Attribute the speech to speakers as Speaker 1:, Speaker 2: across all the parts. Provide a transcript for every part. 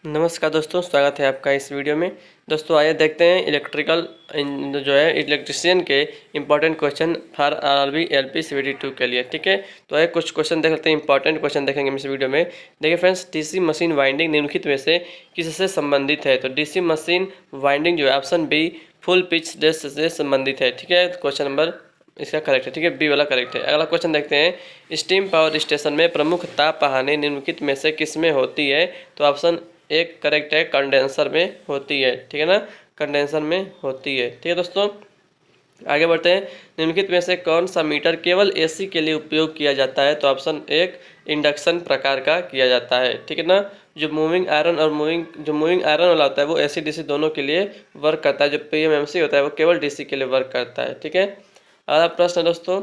Speaker 1: नमस्कार दोस्तों, स्वागत है आपका इस वीडियो में। दोस्तों आइए देखते हैं इलेक्ट्रिशियन के important question for RRB LP CVT 2 के लिए। ठीक है, तो आइए कुछ क्वेश्चन देख लेते हैं। इंपॉर्टेंट क्वेश्चन देखेंगे हम इस वीडियो में। देखिए फ्रेंड्स, डीसी मशीन वाइंडिंग निम्नलिखित में से किससे संबंधित है? तो डीसी मशीन वाइंडिंग जो है ऑप्शन बी फुल पिच डेस से संबंधित है। ठीक है, क्वेश्चन नंबर इसका करेक्ट है। ठीक है, बी वाला करेक्ट है। अगला क्वेश्चन देखते हैं, स्टीम पावर स्टेशन में प्रमुख ताप हानि निम्नलिखित में से किसमें होती है? तो ऑप्शन एक करेक्ट है, कंडेंसर में होती है। ठीक है ना, कंडेंसर में होती है। ठीक है दोस्तों, आगे बढ़ते हैं। निम्नलिखित में से कौन सा मीटर केवल एसी के लिए उपयोग किया जाता है? तो ऑप्शन एक इंडक्शन प्रकार का किया जाता है। ठीक है ना, जो मूविंग आयरन वाला होता है वो एसी डीसी दोनों के लिए वर्क करता है। जो पीएमएमसी होता है वो केवल डीसी के लिए वर्क करता है। ठीक है, अगला प्रश्न है दोस्तों,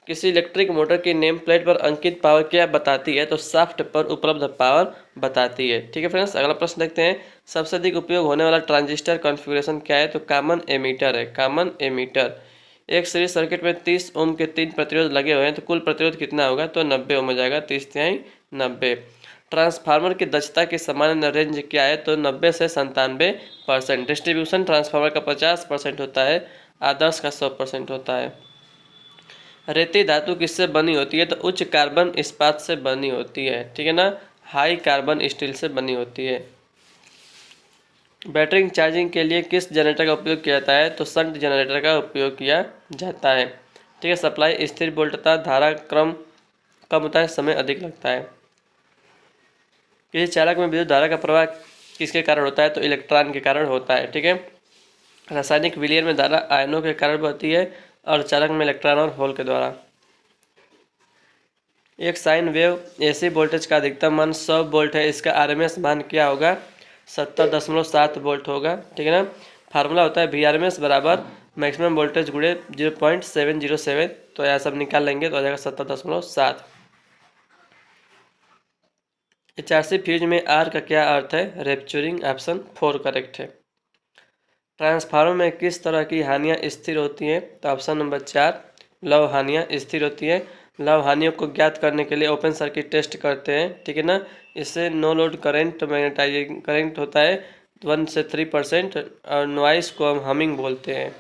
Speaker 1: किसी इलेक्ट्रिक मोटर की नेम प्लेट पर अंकित पावर क्या बताती है? तो शाफ्ट पर उपलब्ध पावर बताती है। ठीक है फ्रेंड्स, अगला प्रश्न देखते हैं, सबसे अधिक उपयोग होने वाला ट्रांजिस्टर कॉन्फ़िगरेशन क्या है? तो कॉमन एमीटर है, कॉमन एमीटर। एक सीरीज सर्किट में 30 ओम के 3 प्रतिरोध लगे हुए हैं, तो कुल प्रतिरोध कितना होगा? तो 90 ओम हो जाएगा, 30×90। ट्रांसफार्मर की दक्षता की सामान्य रेंज क्या है? तो 90 से 97%। डिस्ट्रीब्यूशन ट्रांसफार्मर का 50% होता है, आदर्श का 100% होता है। रेती धातु किससे बनी होती है? तो उच्च कार्बन इस्पात से बनी होती है। ठीक है ना, हाई कार्बन स्टील से बनी होती है। बैटरी चार्जिंग के लिए किस जनरेटर का उपयोग किया जाता है? तो शंट जनरेटर का उपयोग किया जाता है। ठीक है, सप्लाई स्थिर वोल्टता, धारा क्रम कम होता है, समय अधिक लगता है। किसी चालक में विद्युत धारा का प्रवाह किसके कारण होता है? तो इलेक्ट्रॉन के कारण होता है। ठीक है, रासायनिक विलयन में धारा आयनों के कारण बढ़ती है और चालक में इलेक्ट्रॉन और होल के द्वारा। एक साइन वेव एसी वोल्टेज का अधिकतम मान 100 वोल्ट है, इसका आरएमएस मान क्या होगा? 70.7 वोल्ट होगा। ठीक है ना, फार्मूला होता है वी आर एम एस बराबर मैक्सिमम वोल्टेज गुणे 0.707। तो यह सब निकाल लेंगे तो आ जाएगा 70.7। एचआरसी फ्यूज में आर का क्या अर्थ है? रैप्चरिंग, ऑप्शन 4 करेक्ट है। ट्रांसफार्मर में किस तरह की हानियाँ स्थिर होती हैं? तो ऑप्शन नंबर 4 लव हानियाँ स्थिर होती है। लव हानियों को ज्ञात करने के लिए ओपन सर्किट टेस्ट करते हैं। ठीक है ना, इससे no load current magnetizing current होता है 1 से 3% और नॉइस को हम हमिंग बोलते हैं।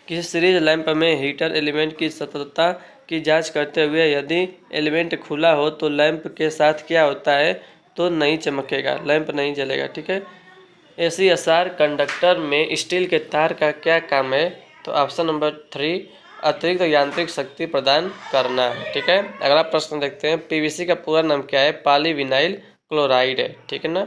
Speaker 1: किसी सीरीज लैंप में हीटर एलिमेंट की सततता की जांच करते हुए यदि एलिमेंट खुला हो तो लैंप के साथ क्या होता है? तो नहीं चमकेगा, लैंप नहीं जलेगा। ठीक है, एसीएसआर कंडक्टर में स्टील के तार का क्या काम है? तो ऑप्शन नंबर 3 अतिरिक्त यांत्रिक शक्ति प्रदान करना। ठीक है, अगला प्रश्न देखते हैं, पीवीसी का पूरा नाम क्या है? पॉलीविनाइल क्लोराइड है। ठीक है ना,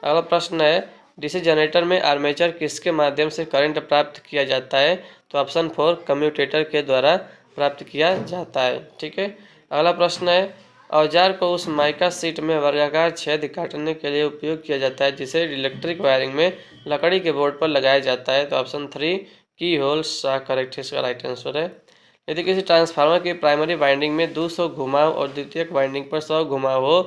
Speaker 1: अगला प्रश्न है, डीसी जनरेटर में आर्मेचर किसके माध्यम से करंट प्राप्त किया जाता है? तो ऑप्शन 4 कम्यूटेटर के द्वारा प्राप्त किया जाता है। ठीक है, अगला प्रश्न है, औजार को उस माइका शीट में वर्गाकार छेद काटने के लिए उपयोग किया जाता है जिसे इलेक्ट्रिक वायरिंग में लकड़ी के बोर्ड पर लगाया जाता है। तो ऑप्शन 3 की होल सा करेक्ट इसका राइट आंसर है। यदि किसी ट्रांसफार्मर की प्राइमरी वाइंडिंग में 200 घुमाव और द्वितीयक वाइंडिंग पर 100 घुमाव हो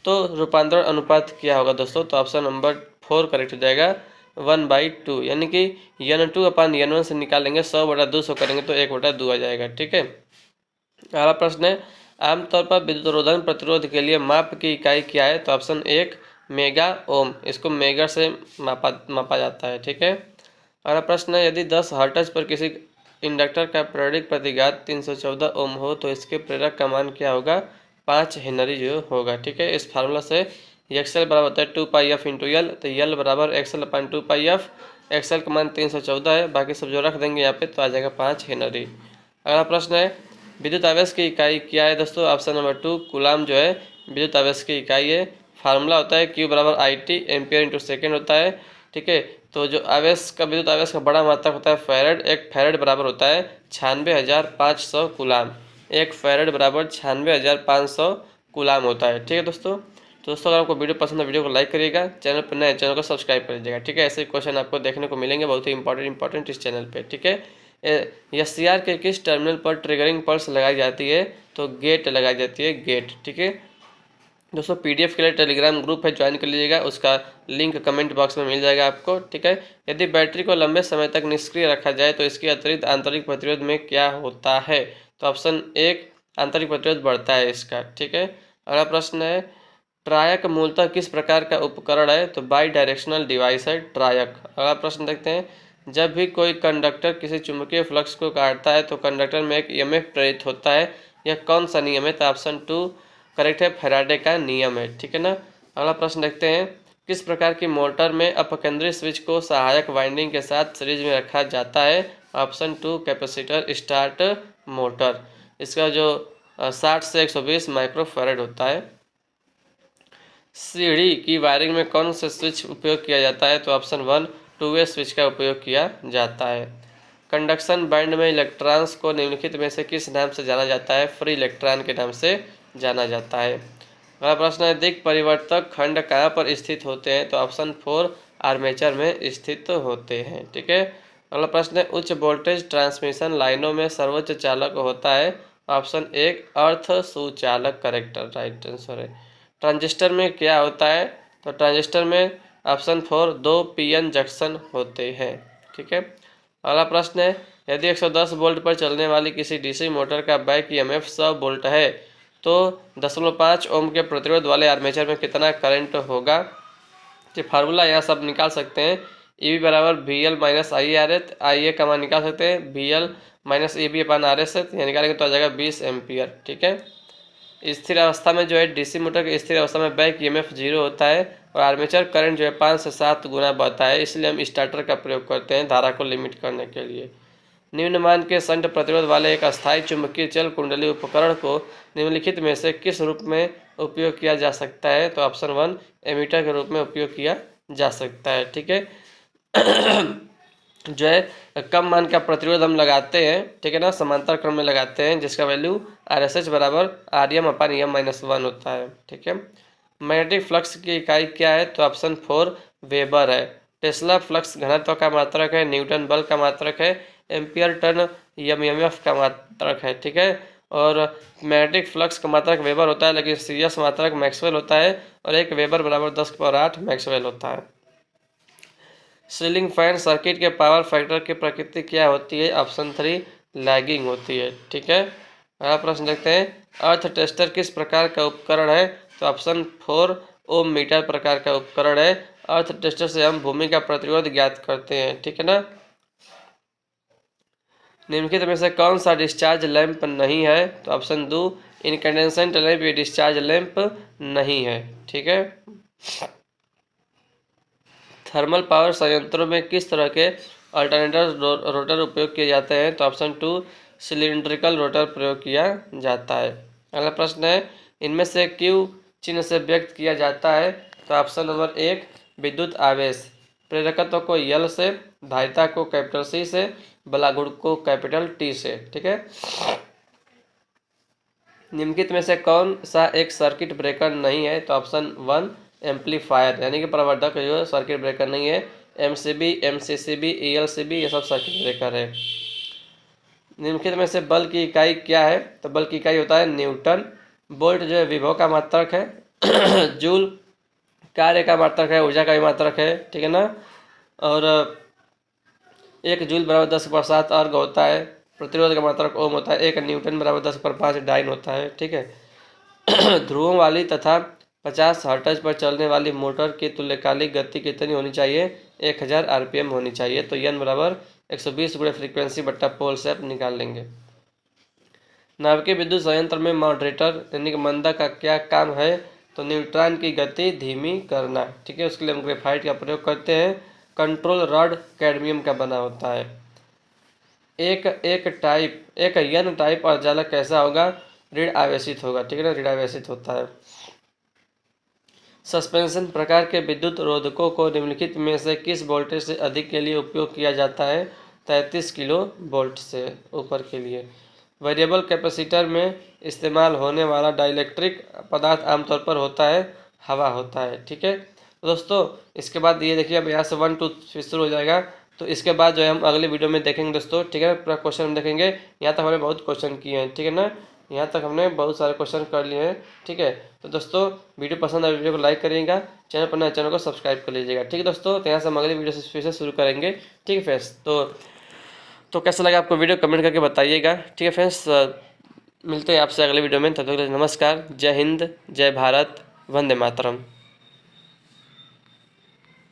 Speaker 1: तो रूपांतरण अनुपात क्या होगा दोस्तों? तो ऑप्शन नंबर 4 करेक्ट हो जाएगा, 1/2। यानी कि N2/N1 से निकालेंगे 100/200 करेंगे तो 1/2 आ जाएगा। ठीक है, अगला प्रश्न है, आमतौर पर विद्युतरोधन प्रतिरोध के लिए माप की इकाई क्या है? तो ऑप्शन 1 मेगा ओम, इसको मेगा से मापा जाता है। ठीक है, अगला प्रश्न है, यदि 10 हर्ट्ज पर किसी इंडक्टर का प्रेरक प्रतिघात 314 ओम हो तो इसके प्रेरक का मान क्या होगा? 5 हेनरी जो होगा। ठीक है, इस फार्मूला से एक्सएल बराबर होता है 2πf/L, तो एल बराबर XL/2πf। एक्सएल का मान 314 है, बाकी सब जो रख देंगे यहाँ पे तो आ जाएगा 5 हेनरी। अगला प्रश्न है, विद्युत आवेश की इकाई क्या है दोस्तों? ऑप्शन नंबर 2 कूलाम जो है विद्युत आवेश की इकाई है। फार्मूला होता है Q बराबर IT एम्पियर/सेकेंड होता है। ठीक है, तो जो आवेश का विद्युत आवेश का बड़ा मात्रक होता है फैरेड, एक फैरेड बराबर होता है 96,500 कूलाम। एक फैरेड बराबर 96,500 कूलाम होता है। ठीक है दोस्तों, अगर आपको वीडियो पसंद है वीडियो को लाइक करिएगा, चैनल पर नए चैनल को सब्सक्राइब कर लीजिएगा। ठीक है, ऐसे क्वेश्चन आपको देखने को मिलेंगे बहुत ही इंपॉर्टेंट इस चैनल पे। ठीक है, एससीआर के किस टर्मिनल पर ट्रिगरिंग पल्स लगाई जाती है? तो गेट लगाई जाती है, गेट। ठीक है दोस्तों, पीडीएफ के लिए टेलीग्राम ग्रुप है, ज्वाइन कर लीजिएगा, उसका लिंक कमेंट बॉक्स में मिल जाएगा आपको। ठीक है, यदि बैटरी को लंबे समय तक निष्क्रिय रखा जाए तो इसके अतिरिक्त आंतरिक प्रतिरोध में क्या होता है? तो ऑप्शन 1 आंतरिक प्रतिरोध बढ़ता है इसका। ठीक है, अगला प्रश्न है, ट्रायक मूलतः किस प्रकार का उपकरण है? तो बाई डायरेक्शनल डिवाइस है ट्रायक। अगला प्रश्न देखते हैं, जब भी कोई कंडक्टर किसी चुंबकीय फ्लक्स को काटता है तो कंडक्टर में एक ईएमएफ प्रेरित होता है। यह कौन सा नियम है? तो ऑप्शन 2 करेक्ट है, फैराडे का नियम है। ठीक है ना। अगला प्रश्न देखते हैं, किस प्रकार की मोटर में अपकेंद्री स्विच को सहायक वाइंडिंग के साथ सीरीज में रखा जाता है? Option 2 capacitor start motor. इसका जो 60 से 120 माइक्रोफैरड होता है। सीढ़ी की वायरिंग में कौन सा स्विच उपयोग किया जाता है? तो ऑप्शन 1 टू वे स्विच का उपयोग किया जाता है। कंडक्शन बैंड में इलेक्ट्रॉन्स को निम्नलिखित में से किस नाम से जाना जाता है? फ्री इलेक्ट्रॉन के नाम से जाना जाता है। अगला प्रश्न है, दिक् परिवर्तक खंड कहाँ पर स्थित होते हैं? तो ऑप्शन 4 आर्मेचर में स्थित होते हैं। ठीक है। अगला प्रश्न है, उच्च वोल्टेज ट्रांसमिशन लाइनों में सर्वोच्च चालक होता है? ऑप्शन 1 अर्थ सुचालक करेक्ट राइट आंसर है। ट्रांजिस्टर में क्या होता है? तो ट्रांजिस्टर में ऑप्शन 4 2 पीएन जंक्शन होते हैं। ठीक है। अगला प्रश्न है, यदि 110 वोल्ट पर चलने वाली किसी डीसी मोटर का बैक ईएमएफ 100 वोल्ट है तो 0.5 ओम के प्रतिरोध वाले आर्मेचर में कितना करंट होगा? तो फार्मूला यहाँ सब निकाल सकते हैं। ई बी बराबर V L minus I R है। आई ए का मान निकाल सकते हैं, V L minus A B upon R S है। यहाँ निकालेंगे तो आ जाएगा 20 एम्पियर। ठीक है। स्थिर अवस्था में जो है डीसी मोटर की स्थिर अवस्था में बैक ईएमएफ 0 होता है और आर्मेचर करंट जो है 5 से 7 गुना बढ़ता है, इसलिए हम स्टार्टर का प्रयोग करते हैं धारा को लिमिट करने के लिए। निम्न मान के शंट प्रतिरोध वाले एक अस्थायी चुंबकीय चल कुंडली उपकरण को निम्नलिखित में से किस रूप में उपयोग किया जा सकता है? तो ऑप्शन 1 एमीटर के रूप में उपयोग किया जा सकता है। ठीक है। जो है कम मान का प्रतिरोध हम लगाते हैं, ठीक है ना, समांतर क्रम में लगाते हैं, जिसका वैल्यू आर एस एच बराबर आर एम अपान एम माइनस 1 होता है। ठीक है। मैग्नेटिक फ्लक्स की इकाई क्या है? तो ऑप्शन 4 वेबर है। टेस्ला फ्लक्स घनत्व का मात्रक है, न्यूटन बल का मात्रक है, एम्पियर टर्न एमएमएफ का मात्रक है। ठीक है। और मैग्नेटिक फ्लक्स का मात्रक वेबर होता है, लेकिन सीरियस मात्रक मैक्सवेल होता है और एक वेबर बराबर 10⁸ मैक्सवेल होता है। सीलिंग फैन सर्किट के पावर फैक्टर की प्रकृति क्या होती है? ऑप्शन 3 लैगिंग होती है। ठीक है। अगला प्रश्न देखते हैं, अर्थ टेस्टर किस प्रकार का उपकरण है? तो ऑप्शन 4 ओम मीटर प्रकार का उपकरण है। अर्थ टेस्टर से हम भूमि का प्रतिरोध ज्ञात करते हैं। ठीक है ना। निम्नलिखित में से कौन सा डिस्चार्ज लैंप नहीं है? तो ऑप्शन 2 इनकैंडेसेंट लैंप ये डिस्चार्ज लैंप नहीं है। ठीक है। थर्मल पावर संयंत्रों में किस तरह के अल्टरनेटर रोटर उपयोग किए जाते हैं? तो ऑप्शन 2 सिलिंड्रिकल रोटर प्रयोग किया जाता है। अगला प्रश्न है, इनमें से क्यू चिन्ह से व्यक्त किया जाता है? तो ऑप्शन नंबर 1 विद्युत आवेश, प्रेरकत्व को यल से, धारिता को कैपिटल सी से, बलागुण को कैपिटल टी से। ठीक है। निम्नलिखित में से कौन सा एक सर्किट ब्रेकर नहीं है? तो ऑप्शन 1 एम्पलीफायर यानी कि प्रवर्धक जो सर्किट ब्रेकर नहीं है। एमसीबी, एमसीसीबी, ईएलसीबी ये सब सर्किट ब्रेकर है। निम्नलिखित में से बल की इकाई क्या है? तो बल की इकाई होता है न्यूटन। वोल्ट जो है विभव का मात्रक है। जूल कार्य का मात्रक है, ऊर्जा का भी मात्रक है। ठीक है ना। और 1 जूल बराबर 10⁻7 अर्ग होता है। प्रतिरोध का मात्रक ओम होता है। 1 न्यूटन बराबर 10⁻5 डाइन होता है। ठीक है। ध्रुवों वाली तथा 50 हर्ट्ज पर चलने वाली मोटर की तुल्यकालिक गति कितनी होनी चाहिए? 1000 आरपीएम होनी चाहिए। तो एन बराबर 120 गुणे फ्रीक्वेंसी बट्टा पोल से आप निकाल लेंगे। नाभिकीय विद्युत संयंत्र में मॉडरेटर यानी कि मंदा का क्या काम है? तो न्यूट्रॉन की गति धीमी करना। ठीक है। उसके लिए हम ग्रेफाइट का प्रयोग करते हैं। कंट्रोल रॉड कैडमियम का बना होता है। एक एन टाइप अर्धचालक कैसा होगा? ऋण आवेशित होगा। ठीक है ना, ऋण आवेशित होता है। सस्पेंशन प्रकार के विद्युत रोधकों को निम्नलिखित में से किस वोल्टेज से अधिक के लिए उपयोग किया जाता है? 33 किलो वोल्ट से ऊपर के लिए। वेरिएबल कैपेसिटर में इस्तेमाल होने वाला डाइलेक्ट्रिक पदार्थ आमतौर पर होता है हवा होता है। ठीक है। तो दोस्तों इसके बाद ये देखिए, अब यहाँ से 1 2 शुरू हो जाएगा। तो इसके बाद जो है हम अगले वीडियो में देखेंगे दोस्तों। ठीक है। पूरा क्वेश्चन हम देखेंगे। यहाँ तक हमने बहुत क्वेश्चन किए हैं। ठीक है ना, यहाँ तक हमने बहुत सारे क्वेश्चन कर लिए हैं। ठीक है। तो दोस्तों वीडियो पसंद आए वीडियो को लाइक करिएगा, चैनल पर नए चैनल को सब्सक्राइब कर लीजिएगा। ठीक है दोस्तों। तो यहाँ से हम अगले वीडियो से फिर से शुरू करेंगे। ठीक है फ्रेंड्स। तो कैसा लगा आपको वीडियो कमेंट करके बताइएगा। ठीक है फ्रेंड्स, मिलते हैं आपसे अगले वीडियो में। तब तक नमस्कार, जय हिंद, जय भारत, वंदे मातरम।